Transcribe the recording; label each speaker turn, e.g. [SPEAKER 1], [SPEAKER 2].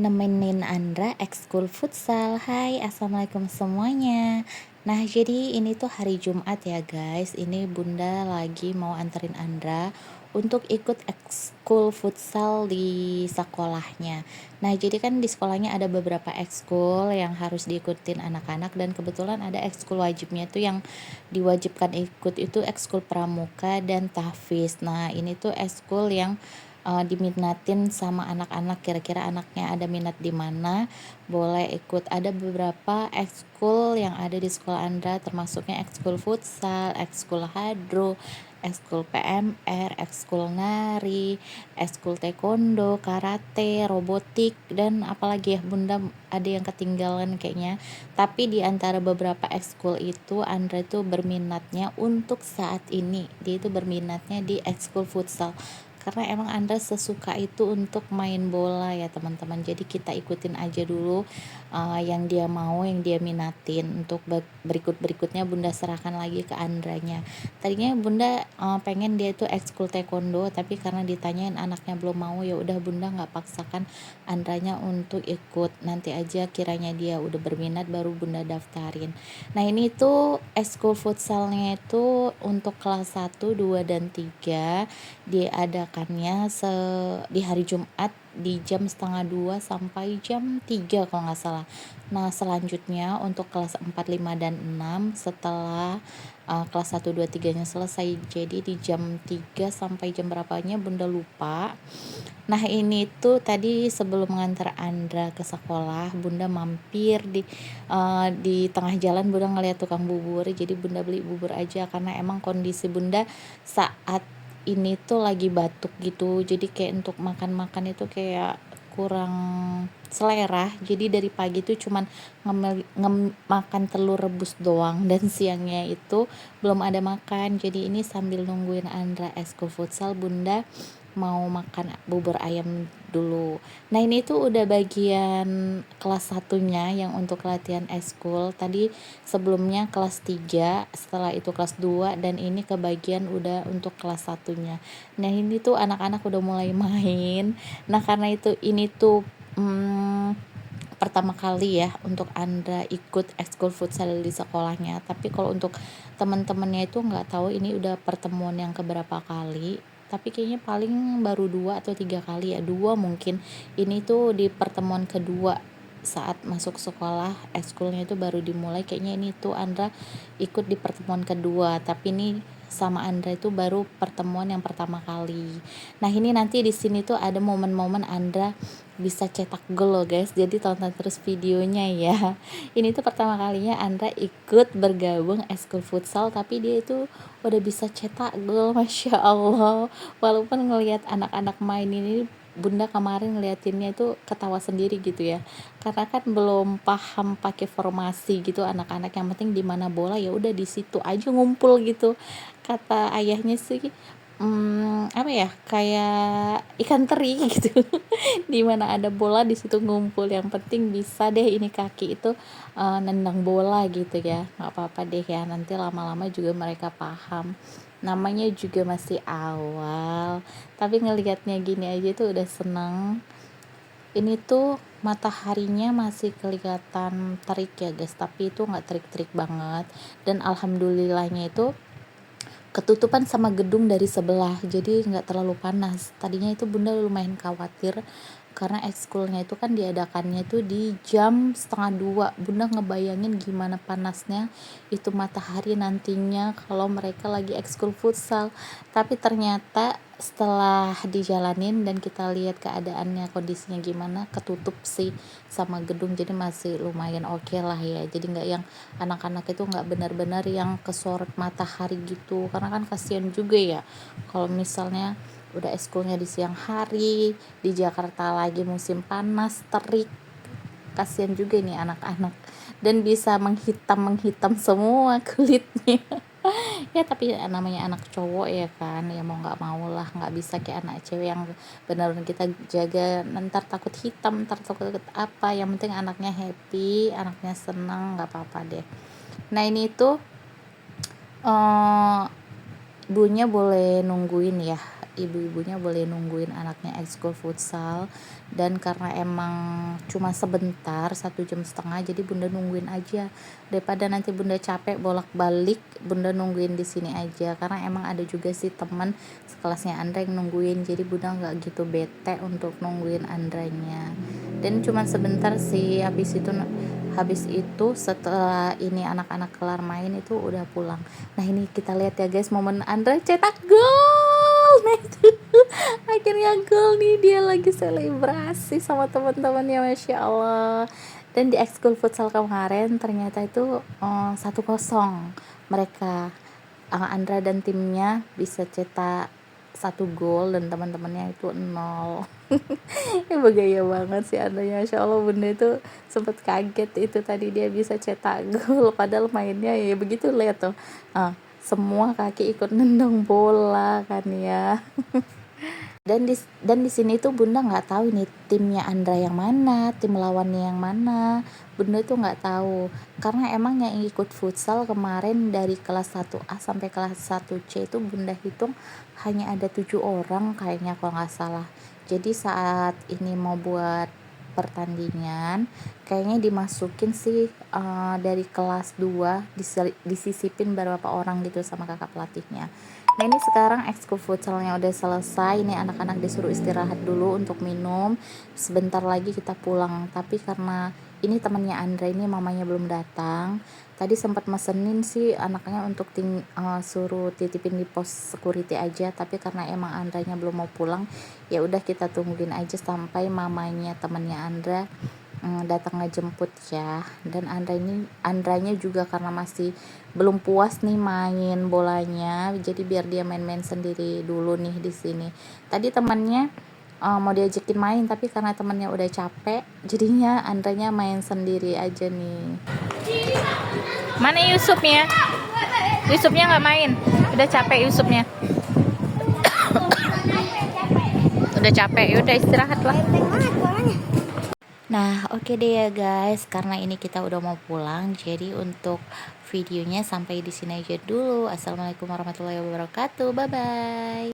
[SPEAKER 1] nemenin Andra ekskul futsal. Hai, assalamualaikum semuanya. Nah, jadi ini tuh hari Jumat ya guys. Ini Bunda lagi mau anterin Andra untuk ikut ekskul futsal di sekolahnya. Nah, jadi kan di sekolahnya ada beberapa ekskul yang harus diikutin anak-anak, dan kebetulan ada ekskul wajibnya tuh yang diwajibkan ikut itu ekskul pramuka dan tahfiz. Nah, ini tuh ekskul yang diminatin sama anak-anak, kira-kira anaknya ada minat di mana boleh ikut. Ada beberapa ekskul yang ada di sekolah Andra, termasuknya ekskul futsal, ekskul hadro, ekskul PMR, ekskul nari, ekskul taekwondo, karate, robotik, dan apalagi ya Bunda ada yang ketinggalan kayaknya. Tapi di antara beberapa ekskul itu Andra itu berminatnya untuk saat ini, dia itu berminatnya di ekskul futsal, karena emang Andra sesuka itu untuk main bola ya teman-teman. Jadi kita ikutin aja dulu yang dia mau, yang dia minatin. Untuk berikut-berikutnya Bunda serahkan lagi ke Andranya. Tadinya Bunda pengen dia itu ekskul taekwondo, tapi karena ditanyain anaknya belum mau, ya udah Bunda nggak paksakan Andranya untuk ikut. Nanti aja kiranya dia udah berminat baru Bunda daftarin. Nah, ini tuh ekskul futsalnya itu untuk kelas 1, 2, dan 3 diadakannya di hari Jumat di jam 1:30 sampai jam 3 kalau nggak salah. Nah, selanjutnya untuk kelas 4, 5, dan 6 setelah kelas 1, 2, 3 nya selesai, jadi di jam 3 sampai jam berapanya Bunda lupa. Nah, ini tuh tadi sebelum mengantar Andra ke sekolah, Bunda mampir di tengah jalan. Bunda ngeliat tukang bubur, jadi Bunda beli bubur aja karena emang kondisi Bunda saat ini tuh lagi batuk gitu. Jadi kayak untuk makan-makan itu kayak kurang selera. Jadi dari pagi tuh cuman makan telur rebus doang, dan siangnya itu belum ada makan. Jadi ini sambil nungguin Andra ekskul futsal, Bunda mau makan bubur ayam dulu. Nah, ini tuh udah bagian kelas satunya yang untuk latihan ekskul. Tadi sebelumnya kelas 3, setelah itu kelas 2, dan ini kebagian udah untuk kelas satunya. Nah, ini tuh anak-anak udah mulai main. Nah, karena itu ini tuh pertama kali ya untuk Andra ikut ekskul futsal di sekolahnya. Tapi kalau untuk teman-temannya itu nggak tahu ini udah pertemuan yang keberapa kali. Tapi kayaknya paling baru 2 atau 3 kali ya, 2 mungkin. Ini tuh di pertemuan kedua saat masuk sekolah, ekskulnya itu baru dimulai. Kayaknya ini tuh Andra ikut di pertemuan kedua, tapi ini sama Andra itu baru pertemuan yang pertama kali. Nah, ini nanti di sini tuh ada momen-momen Andra bisa cetak gol loh guys, jadi tonton terus videonya ya. Ini tuh pertama kalinya Andra ikut bergabung ekskul futsal, tapi dia itu udah bisa cetak gol, Masya Allah. Walaupun ngelihat anak-anak main ini, Bunda kemarin ngeliatinnya itu ketawa sendiri gitu ya, karena kan belum paham pakai formasi gitu anak-anak. Yang penting di mana bola ya udah di situ aja ngumpul gitu. Kata ayahnya sih apa ya, kayak ikan teri gitu. Di mana ada bola di situ ngumpul, yang penting bisa deh ini kaki itu nendang bola gitu ya. Nggak apa-apa deh ya, nanti lama-lama juga mereka paham, namanya juga masih awal. Tapi ngelihatnya gini aja tuh udah seneng. Ini tuh mataharinya masih kelihatan terik ya guys, tapi itu nggak terik-terik banget. Dan alhamdulillahnya itu ketutupan sama gedung dari sebelah, jadi nggak terlalu panas. Tadinya itu Bunda lumayan khawatir karena ekskulnya itu kan diadakannya itu di jam 1:30. Bunda ngebayangin gimana panasnya itu matahari nantinya kalau mereka lagi ekskul futsal. Tapi ternyata setelah dijalanin dan kita lihat keadaannya, kondisinya gimana, ketutup sih sama gedung, jadi masih lumayan oke lah ya. Jadi nggak yang anak-anak itu nggak benar-benar yang kesorot matahari gitu, karena kan kasihan juga ya kalau misalnya udah ekskulnya di siang hari di Jakarta lagi musim panas terik. Kasihan juga nih anak-anak, dan bisa menghitam semua kulitnya. Ya tapi namanya anak cowok ya kan, ya mau nggak mau lah, nggak bisa kayak anak cewek yang benar-benar kita jaga ntar takut hitam, ntar takut apa. Yang penting anaknya happy, anaknya senang, nggak apa-apa deh. Nah, ini tuh Bunya boleh nungguin ya ibu-ibunya boleh nungguin anaknya ekskul futsal, dan karena emang cuma sebentar 1,5 jam, jadi bunda nungguin aja daripada nanti bunda capek bolak-balik. Bunda nungguin di sini aja karena emang ada juga sih teman sekelasnya Andra yang nungguin, jadi bunda nggak gitu bete untuk nungguin Andranya. Dan cuma sebentar sih, habis itu setelah ini anak-anak kelar main itu udah pulang. Nah ini kita lihat ya guys, momen Andra cetak gol. Nah itu akhirnya gol nih, dia lagi selebrasi sama teman-temannya, masya Allah. Dan di ekskul futsal kemarin ternyata itu 1-0 mereka, Andra dan timnya bisa cetak 1 gol dan teman-temannya itu 0. Ya bergaya banget sih adanya, masya Allah. Bunda itu sempat kaget itu tadi dia bisa cetak gol, padahal mainnya ya begitu. Lihat tuh, semua kaki ikut nendang bola kan ya. Dan di sini tuh bunda nggak tahu ini timnya Andra yang mana, tim lawannya yang mana. Bunda tuh nggak tahu karena emang yang ikut futsal kemarin dari kelas 1A sampai kelas 1C itu bunda hitung hanya ada 7 orang kayaknya kalau nggak salah. Jadi saat ini mau buat pertandingan kayaknya dimasukin sih dari kelas 2, disisipin beberapa orang gitu sama kakak pelatihnya. Nah ini sekarang ekskul futsalnya udah selesai, ini anak-anak disuruh istirahat dulu untuk minum, sebentar lagi kita pulang. Tapi karena ini temannya Andra ini mamanya belum datang, tadi sempat mesenin sih anaknya untuk suruh titipin di pos security aja, tapi karena emang Andranya belum mau pulang, ya udah kita tungguin aja sampai mamanya temannya Andra datang ngejemput ya. Dan Andranya juga karena masih belum puas nih main bolanya, jadi biar dia main-main sendiri dulu nih di sini. Tadi temannya mau diajakin main, tapi karena temannya udah capek jadinya Andranya main sendiri aja nih. Mana Yusufnya? Yusufnya nggak main, udah capek Yusufnya. Udah capek, yaudah istirahat lah. Nah oke deh ya guys, karena ini kita udah mau pulang, jadi untuk videonya sampai di sini aja dulu. Assalamualaikum warahmatullahi wabarakatuh, bye bye.